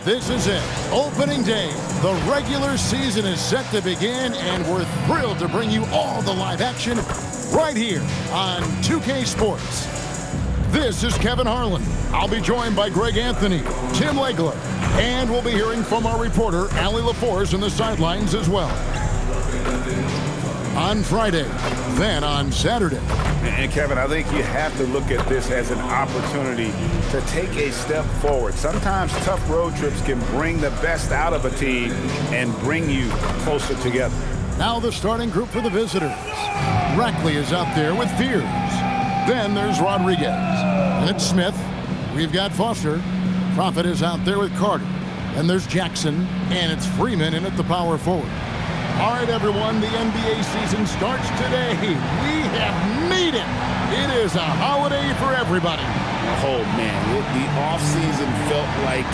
This is it. Opening day. The regular season is set to begin, and we're thrilled to bring you all the live action right here on 2K Sports. This is Kevin Harlan. I'll be joined by Greg Anthony, Tim Legler, and we'll be hearing from our reporter, Allie LaForce, in the sidelines as well. On Friday, then on Saturday. And Kevin, I think you have to look at this as an opportunity to take a step forward. Sometimes tough road trips can bring the best out of a team and bring you closer together. Now the starting group for the visitors. Rackley is out there with Fears. Then there's Rodriguez. And it's Smith. We've got Foster. Prophet is out there with Carter. And there's Jackson. And it's Freeman in at the power forward. All right, everyone, the NBA season starts today. We have made it. It is a holiday for everybody. Oh, man, the offseason felt like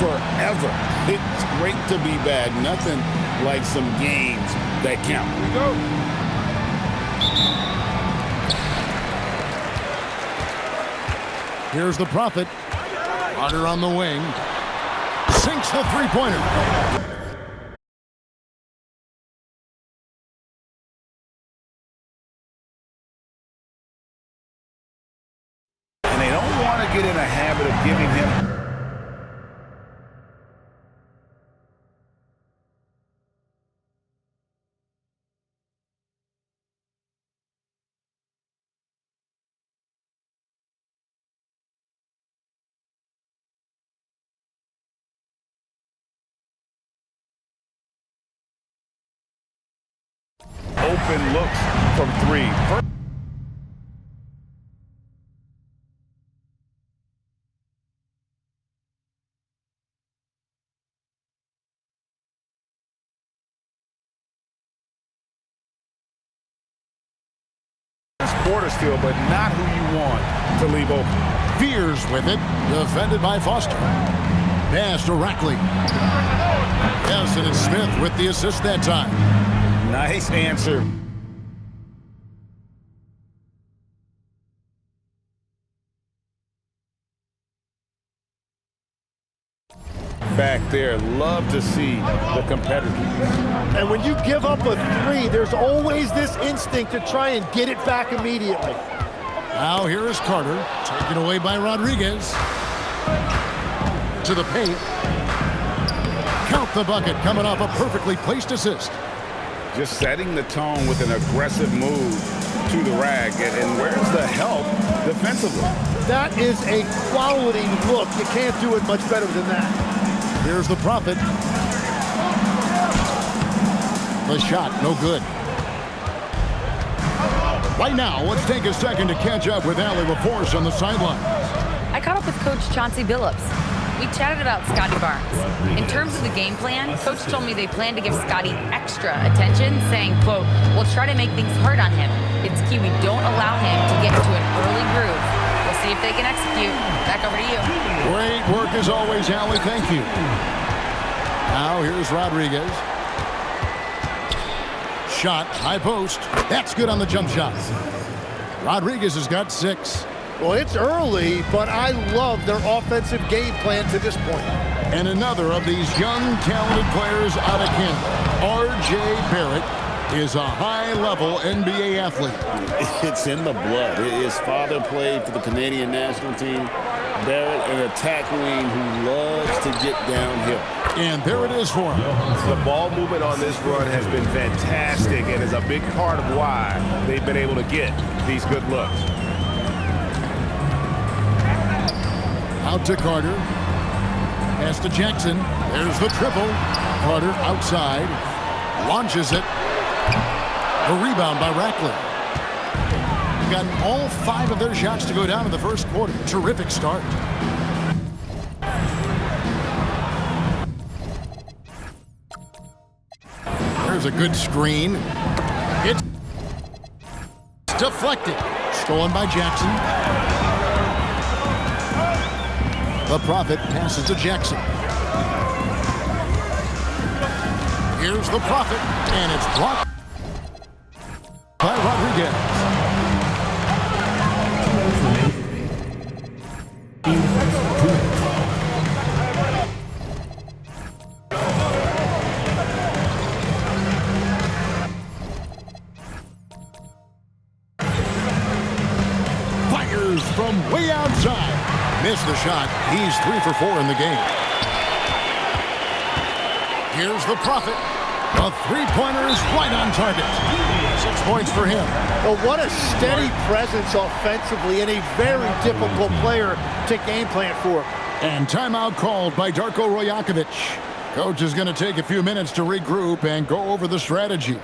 forever. It's great to be back. Nothing like some games that count. Here we go. Here's the Prophet. Carter on the wing. Sinks the three-pointer. Get in a habit of giving him. Open looks from three. Quarter steal, but not who you want to leave open. Fears with it, defended by Foster. Pass to Rackley. Yes, and it's Smith with the assist that time. Nice answer. Back there, love to see the competitors. And when you give up a three, there's always this instinct to try and get it back immediately. Now here is Carter, taken away by Rodriguez. To the paint. Count the bucket, coming off a perfectly placed assist. Just setting the tone with an aggressive move to the rack. And where's the help defensively? That is a quality look. You can't do it much better than that. Here's the Prophet. The shot, no good. Right now, let's take a second to catch up with Allie LaForce on the sidelines. I caught up with Coach Chauncey Billups. We chatted about Scotty Barnes. In terms of the game plan, Coach told me they plan to give Scotty extra attention, saying, quote, "We'll try to make things hard on him. It's key we don't allow him to get into an early groove. We'll see if they can execute." Back over to you. Great work as always, Allie. Thank you. Now here's Rodriguez. Shot, high post. That's good on the jump shot. Rodriguez has got 6. Well, it's early, but I love their offensive game plan to this point. And another of these young, talented players out of Canada, R.J. Barrett, is a high-level NBA athlete. It's in the blood. His father played for the Canadian national team. Barrett, an attack wing who loves to get downhill. And there it is for him. The ball movement on this run has been fantastic and is a big part of why they've been able to get these good looks. Out to Carter. Pass to Jackson. There's the triple. Carter outside. Launches it. A rebound by Rackley. Gotten all 5 of their shots to go down in the first quarter. Terrific start. Here's a good screen. It's deflected. Stolen by Jackson. The Prophet passes to Jackson. Here's the Prophet, and it's blocked by Rodriguez. Fires from way outside. Missed the shot. He's 3 for 4 in the game. Here's the Prophet. The three-pointer is right on target. 6 points for him. Well, what a steady presence offensively and a very difficult player to game plan for. And timeout called by Darko Rojakovic. Coach is going to take a few minutes to regroup and go over the strategy.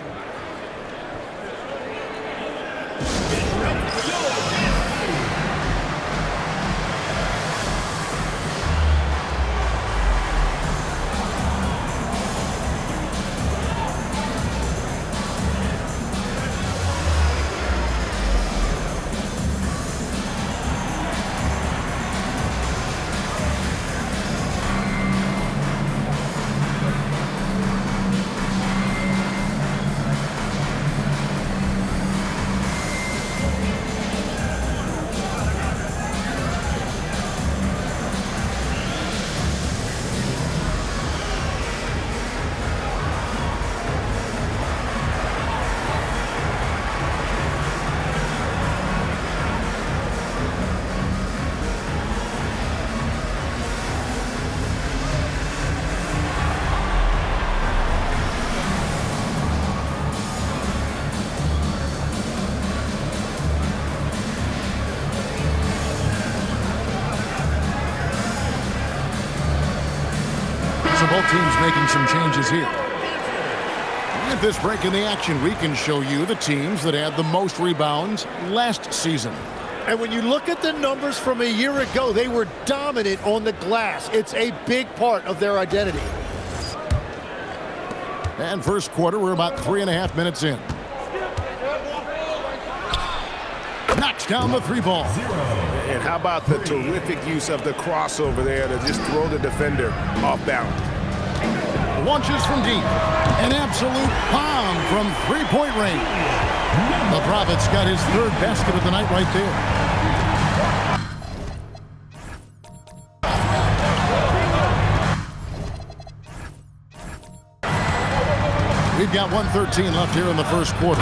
So both teams making some changes here. At this break in the action, we can show you the teams that had the most rebounds last season. And when you look at the numbers from a year ago, they were dominant on the glass. It's a big part of their identity. And first quarter, we're about 3.5 minutes in. Knocks down the 3 ball. And how about the terrific use of the crossover there to just throw the defender off balance. Launches from deep. An absolute bomb from 3-point range. The Prophet's got his 3rd basket of the night right there. We've got 1:13 left here in the first quarter.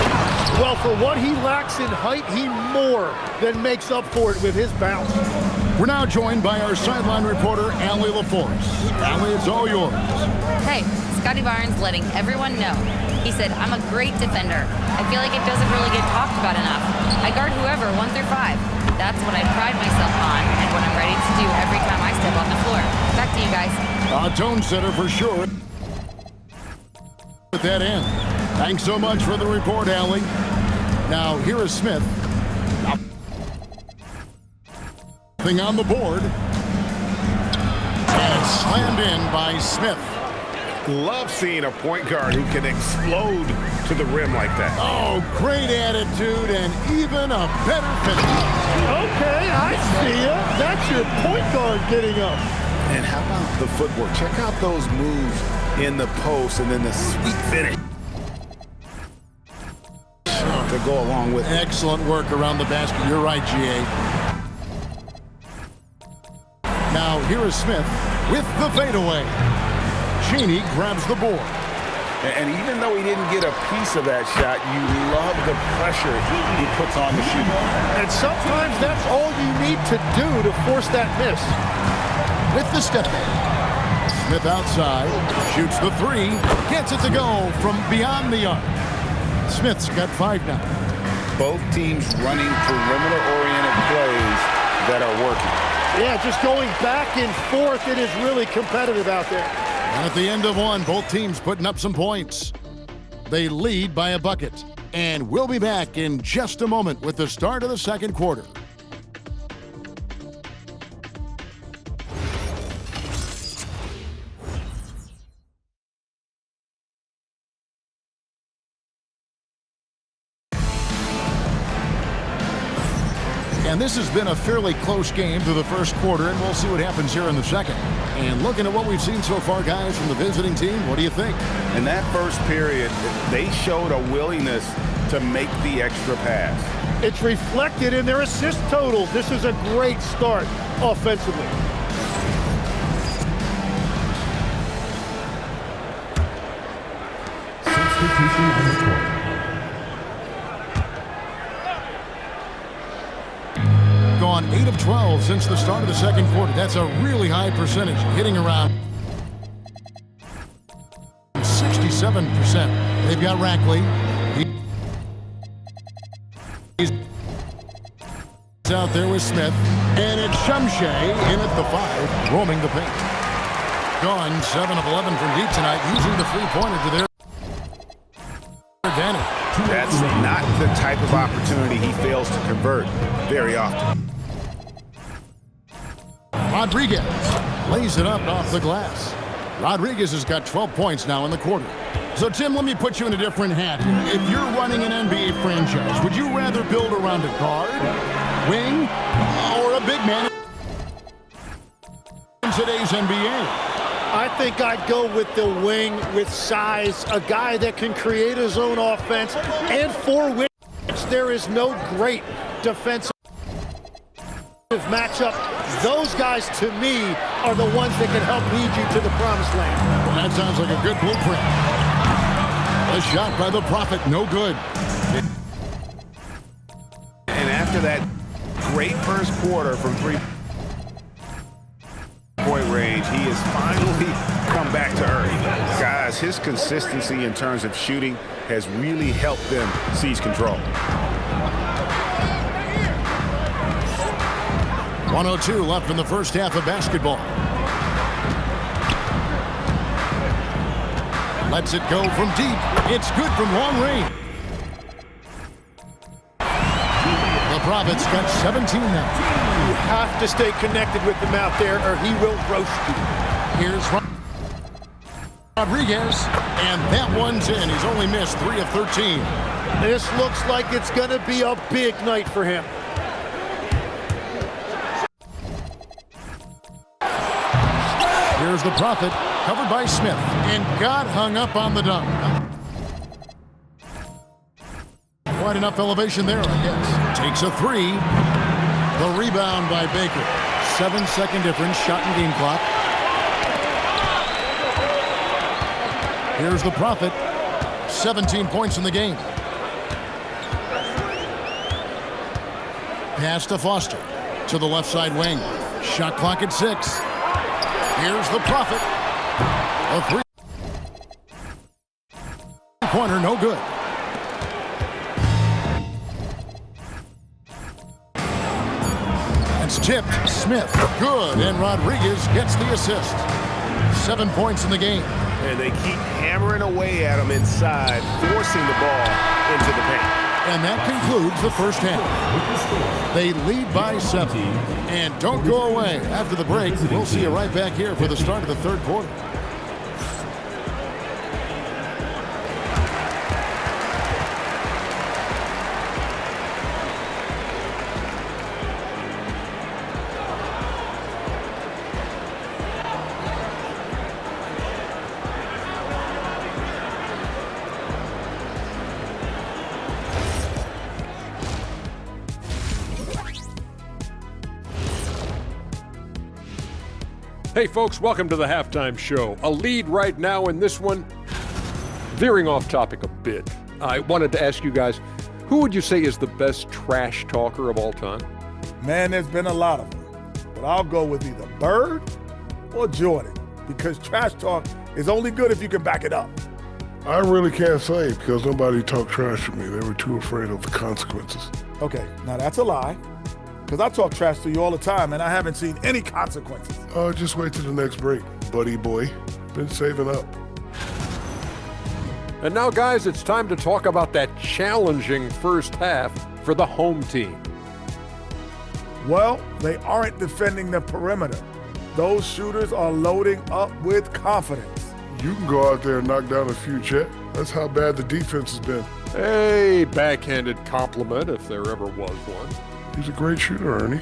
Well, for what he lacks in height, he more than makes up for it with his bounce. We're now joined by our sideline reporter, Allie LaForce. Allie, it's all yours. Hey, Scotty Barnes letting everyone know. He said, I'm a great defender. I feel like it doesn't really get talked about enough. I guard whoever, 1 through 5. That's what I pride myself on and what I'm ready to do every time I step on the floor. Back to you guys. A tone setter for sure. At that end. Thanks so much for the report, Allie. Now, here is Smith. Thing on the board. And it's slammed in by Smith. Love seeing a point guard who can explode to the rim like that. Oh, great attitude and even a better finish. Okay, I see ya. That's your point guard getting up. And how about the footwork? Check out those moves in the post and then the sweet finish to go along with it. Excellent work around the basket. You're right, G.A. Now, here is Smith with the fadeaway. Cheney grabs the board. And even though he didn't get a piece of that shot, you love the pressure he puts on the shooter. And sometimes that's all you need to do to force that miss. With the step back. Smith outside, shoots the 3, gets it to go from beyond the arc. Smith's got 5 now. Both teams running perimeter-oriented plays that are working. Yeah, just going back and forth, it is really competitive out there. And at the end of one, both teams putting up some points. They lead by a bucket. And we'll be back in just a moment with the start of the second quarter. And this has been a fairly close game through the first quarter, and we'll see what happens here in the second. And looking at what we've seen so far, guys, from the visiting team, what do you think? In that first period, they showed a willingness to make the extra pass. It's reflected in their assist totals. This is a great start offensively. Substitution on the court. Gone 8 of 12 since the start of the second quarter. That's a really high percentage, hitting around 67%. They've got Rackley. He's out there with Smith. And it's Shumshay in at the 5, roaming the paint. Gone 7 of 11 from deep tonight, using the three-pointer to their advantage. That's not the type of opportunity he fails to convert very often. Rodriguez lays it up off the glass. Rodriguez has got 12 points now in the quarter. So, Tim, let me put you in a different hat here. If you're running an NBA franchise, would you rather build around a guard, wing, or a big man in today's NBA? I think I'd go with the wing with size, a guy that can create his own offense, and for which there is no great defensive matchup. Those guys, to me, are the ones that can help lead you to the promised land. Well, that sounds like a good blueprint. A shot by the Prophet, no good. And after that great first quarter from three-point range, he has finally come back to earth. Guys, his consistency in terms of shooting has really helped them seize control. 102 left in the first half of basketball. Lets it go from deep. It's good from long range. The Prophet's got 17 now. You have to stay connected with him out there, or he will roast you. Here's Rodriguez, and that one's in. He's only missed 3 of 13. This looks like it's going to be a big night for him. Here's the Prophet, covered by Smith, and got hung up on the dunk. Quite enough elevation there, I guess. Takes a 3. The rebound by Baker. 7-second difference, shot and game clock. Here's the Prophet, 17 points in the game. Pass to Foster, to the left side wing. Shot clock at 6. Here's the Prophet. A 3-pointer, no good. It's tipped. Smith, good, and Rodriguez gets the assist. 7 points in the game. And they keep hammering away at him inside, forcing the ball into the paint. And that concludes the first half. They lead by 7. And don't go away. After the break, we'll see you right back here for the start of the third quarter. Hey folks, welcome to the halftime show. A lead right now in this one. Veering off topic a bit, I wanted to ask you guys, who would you say is the best trash talker of all time? Man, there's been a lot of them. But I'll go with either Bird or Jordan, because trash talk is only good if you can back it up. I really can't say because nobody talked trash to me. They were too afraid of the consequences. Okay, now that's a lie, because I talk trash to you all the time and I haven't seen any consequences. Just wait till the next break, buddy boy. Been saving up. And now, guys, it's time to talk about that challenging first half for the home team. Well, they aren't defending the perimeter. Those shooters are loading up with confidence. You can go out there and knock down a few, Chet. That's how bad the defense has been. A backhanded compliment, if there ever was one. He's a great shooter, Ernie.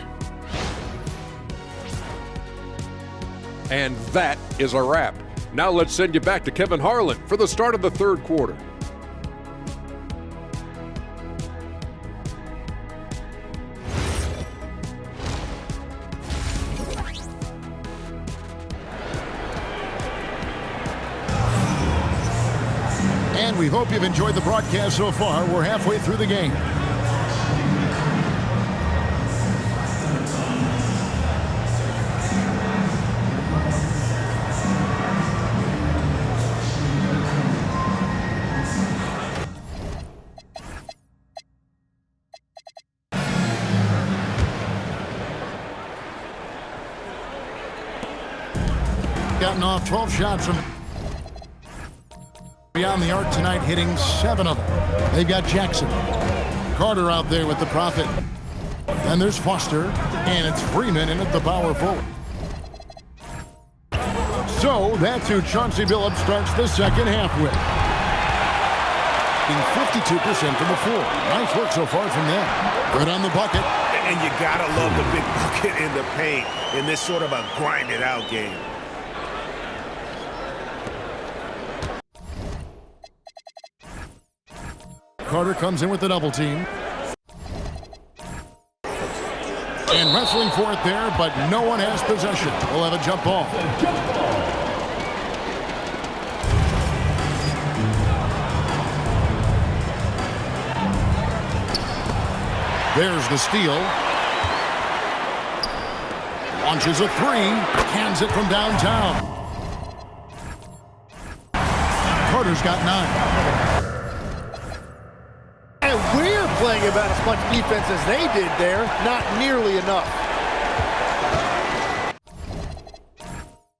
And that is a wrap. Now let's send you back to Kevin Harlan for the start of the third quarter. And we hope you've enjoyed the broadcast so far. We're halfway through the game. Gotten off 12 shots from beyond the arc tonight, hitting 7 of them. They've got Jackson. Carter out there with the Prophet. Then there's Foster, and it's Freeman in at the power forward. So that's who Chauncey Billups starts the second half with. 52% from the floor. Nice work so far from them. Good on the bucket. And you gotta love the big bucket in the paint in this sort of a grinded out game. Carter comes in with the double team. And wrestling for it there, but no one has possession. We'll have a jump ball. There's the steal. Launches a three. Cans it from downtown. Carter's got 9. We're playing about as much defense as they did there. Not nearly enough.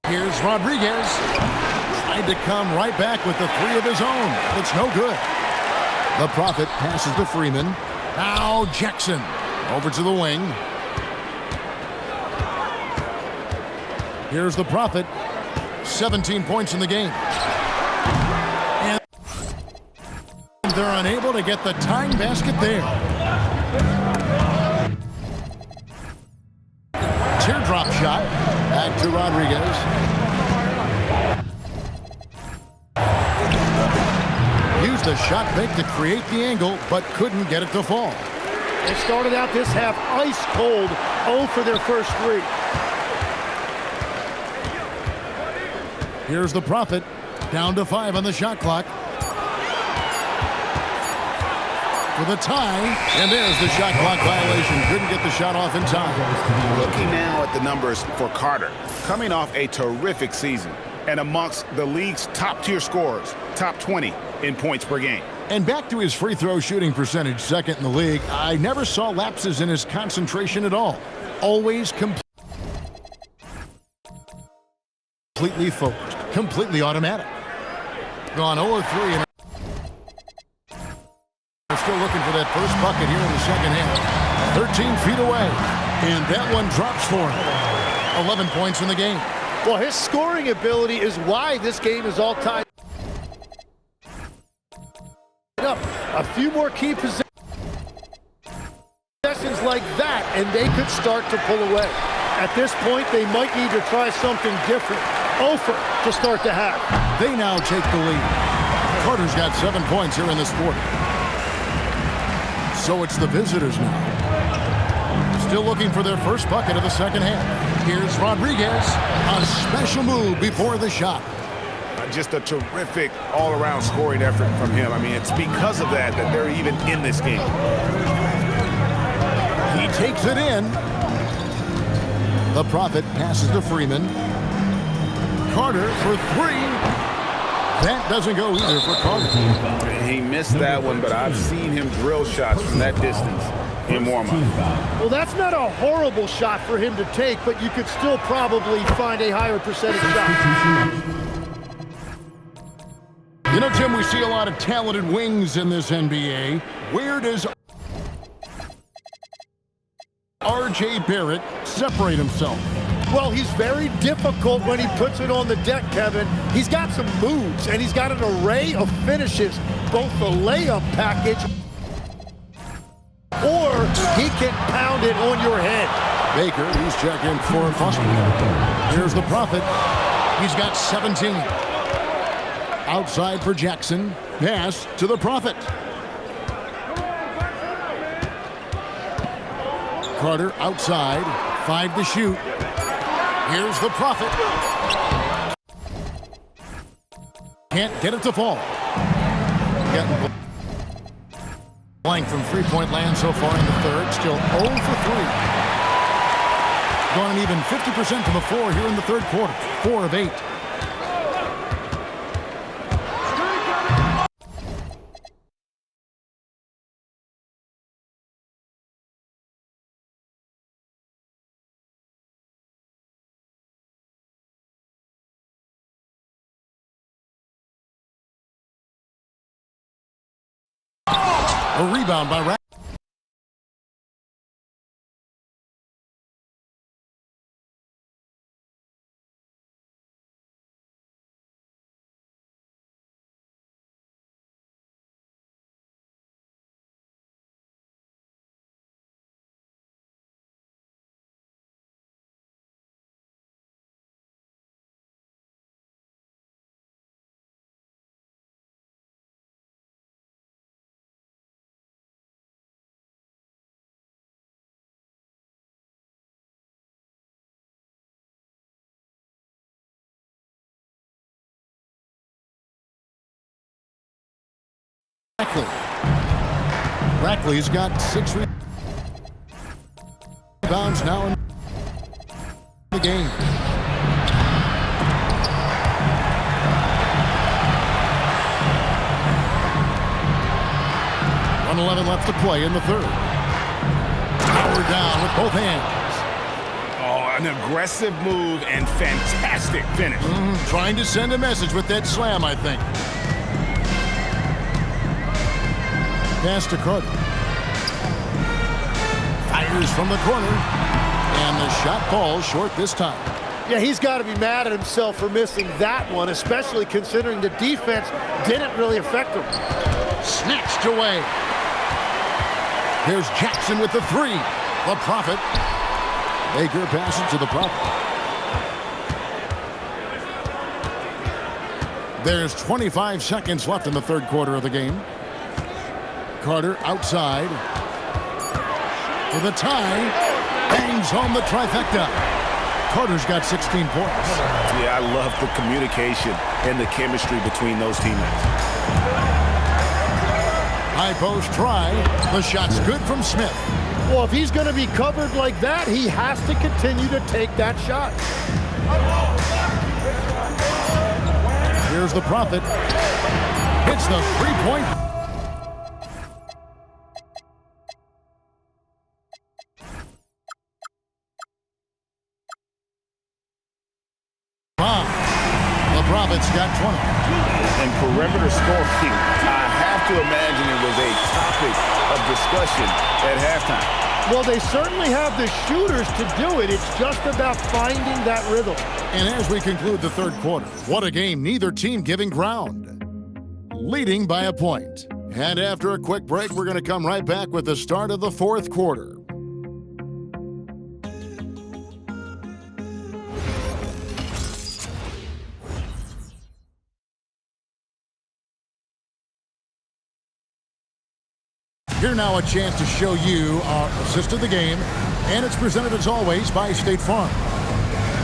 Here's Rodriguez. Tried to come right back with the 3 of his own. It's no good. The Prophet passes to Freeman. Now Jackson over to the wing. Here's the Prophet. 17 points in the game. They're unable to get the tying basket there. Teardrop shot. Back to Rodriguez. Used the shot fake to create the angle, but couldn't get it to fall. They started out this half ice cold, 0 for their first 3. Here's the Prophet. Down to 5 on the shot clock. For the tie, and there's the shot clock violation. Couldn't get the shot off in time. Looking now at the numbers for Carter, coming off a terrific season and amongst the league's top-tier scorers, top 20 in points per game. And back to his free throw shooting percentage, second in the league. I never saw lapses in his concentration at all. Always completely focused, completely automatic. Gone 0-3 and still looking for that first bucket here in the second half. 13 feet away, and that one drops for him. 11 points in the game. Well, his scoring ability is why this game is all tied up. A few more key possessions like that, and they could start to pull away. At this point, they might need to try something different. Over to start the half. They now take the lead. Carter's got 7 points here in this quarter. So it's the visitors now. Still looking for their first bucket of the second half. Here's Rodriguez. A special move before the shot. Just a terrific all-around scoring effort from him. I mean, it's because of that they're even in this game. He takes it in. The Prophet passes to Freeman. Carter for 3. That doesn't go either for Carter. He missed that one, but I've seen him drill shots from that distance in warm-up. Well, that's not a horrible shot for him to take, but you could still probably find a higher percentage shot. You know, Tim, we see a lot of talented wings in this NBA. Where does R.J. Barrett separate himself? Well, he's very difficult when he puts it on the deck, Kevin. He's got some moves, and he's got an array of finishes, both the layup package or He can pound it on your head. Baker, he's checking for Foster. Here's the Prophet. He's got 17. Outside for Jackson. Pass to the Prophet. Carter outside. 5 to shoot. Here's the Prophet. Can't get it to fall. Getting blank from three-point land so far in the third. Still 0 for 3. Gone even 50% from the floor here in the third quarter. 4 of 8. A rebound by Rack. Rackley's got 6 rebounds now in the game. .11 left to play in the third. Power down with both hands. Oh, an aggressive move and fantastic finish. Trying to send a message with that slam, I think. Pass to Carter. Fires from the corner. And the shot falls short this time. Yeah, he's got to be mad at himself for missing that one, especially considering the defense didn't really affect him. Snatched away. Here's Jackson with the 3. The Prophet. Baker passes to the Prophet. There's 25 seconds left in the third quarter of the game. Carter outside. For the tie. Bangs home the trifecta. Carter's got 16 points. Yeah, I love the communication and the chemistry between those teammates. High post try. The shot's good from Smith. Well, if he's going to be covered like that, he has to continue to take that shot. Here's the Prophet. Hits the three-point. The Prophet's got 20. And perimeter scoring, I have to imagine it was a topic of discussion at halftime. Well, they certainly have the shooters to do it. It's just about finding that rhythm. And as we conclude the third quarter, what a game, neither team giving ground. Leading by a point. And after a quick break, we're going to come right back with the start of the fourth quarter. Here now a chance to show you our assist of the game, and it's presented as always by State Farm.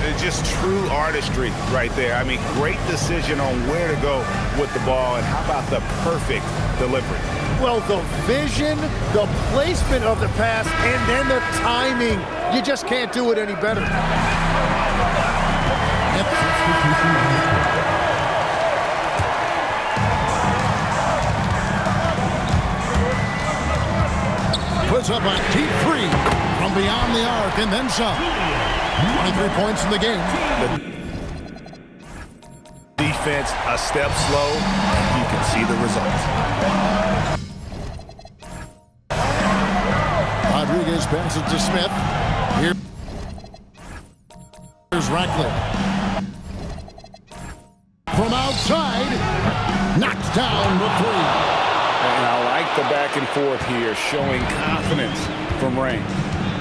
It's just true artistry right there. I mean, great decision on where to go with the ball, and how about the perfect delivery? Well, the vision, the placement of the pass, and then the timing. You just can't do it any better. Puts up a deep 3 from beyond the arc and then some. 23 points in the game. The defense a step slow, and you can see the results. Rodriguez passes to Smith. Here's Rackley. From outside, knocked down the 3. And I like the back and forth here, showing confidence from range.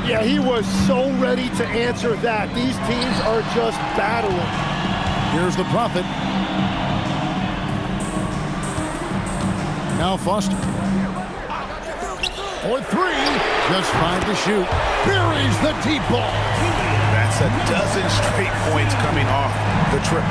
Yeah, he was so ready to answer that. These teams are just battling. Here's the Prophet. Now Foster. For three. Just 5 to shoot. Buries the deep ball. That's a dozen straight points coming off the triple.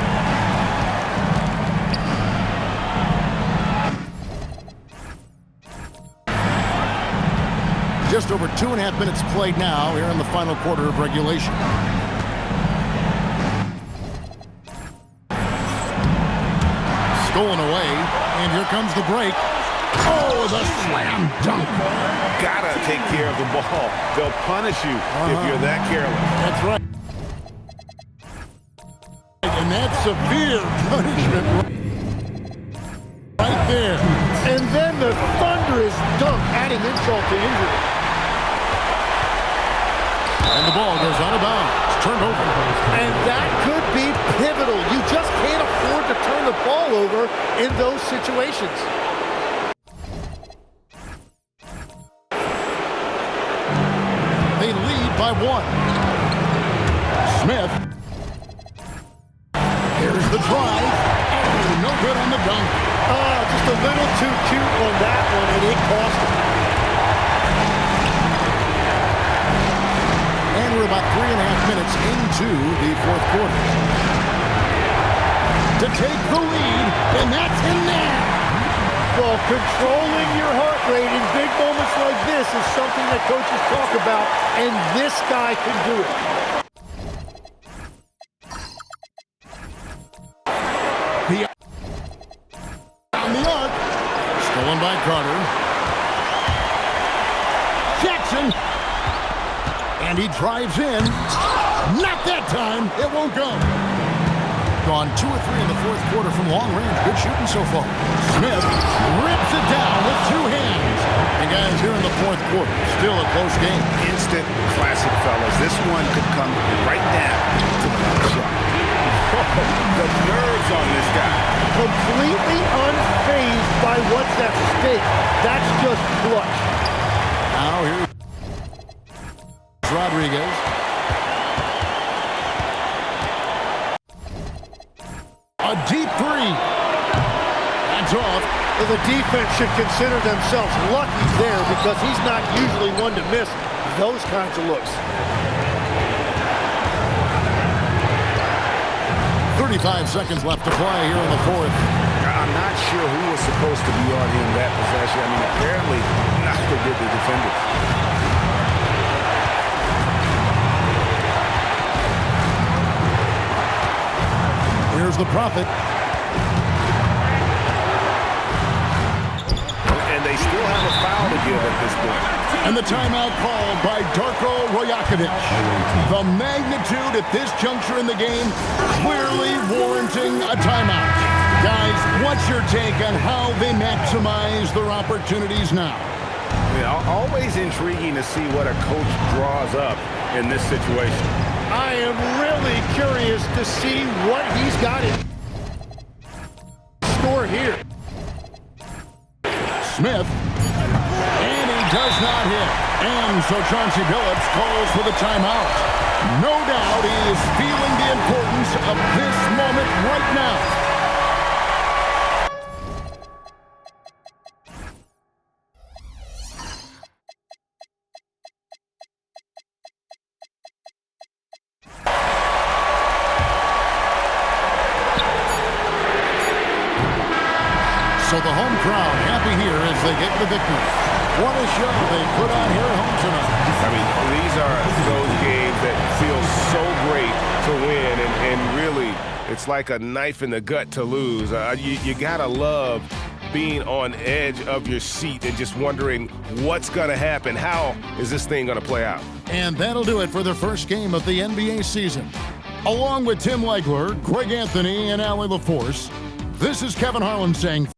Just over 2.5 minutes played now here in the final quarter of regulation. Stolen away, and here comes the break. Oh, the slam dunk. Gotta take care of the ball. They'll punish you if you're that careless. That's right. And that's severe punishment right there. And then the thunderous dunk, adding insult to injury. And the ball goes out of bounds. It's turned over. And that could be pivotal. You just can't afford to turn the ball over in those situations. They lead by 1. Smith. Here's the drive. Oh, no good on the dunk. Just a little too cute on that one, and it cost him. And we're about 3.5 minutes into the fourth quarter. To take the lead, and that's in there. Well, controlling your heart rate in big moments like this is something that coaches talk about, and this guy can do it. On the arc. Stolen by Carter. Jackson. And he drives in. Not that time. It won't go. Gone 2 or 3 in the fourth quarter from long range. Good shooting so far. Smith rips it down with 2 hands. And guys, here in the fourth quarter, still a close game. Instant classic, fellas. This one could come right down to the last shot. The nerves on this guy. Completely unfazed by what's at stake. That's just clutch. Now here's Rodriguez. A deep 3. That's off. Well, the defense should consider themselves lucky there because he's not usually one to miss those kinds of looks. 35 seconds left to play here in the fourth. I'm not sure who was supposed to be on him that possession. I mean, apparently neither did the defender. Here's the Prophet. And they still have a foul to give at this point. And the timeout called by Darko Rajakovic. The magnitude at this juncture in the game clearly warranting a timeout. Guys, what's your take on how they maximize their opportunities now? I mean, always intriguing to see what a coach draws up in this situation. I am really curious to see what he's got in store here. Smith. And he does not hit. And so Chauncey Billups calls for the timeout. No doubt he is feeling the importance of this moment right now. So the home crowd happy here as they get the victory. What a show they put on here at home tonight. I mean, these are those games that feel so great to win, and really, it's like a knife in the gut to lose. You gotta love being on edge of your seat and just wondering what's gonna happen. How is this thing gonna play out? And that'll do it for the first game of the NBA season. Along with Tim Legler, Greg Anthony, and Allie LaForce, this is Kevin Harlan saying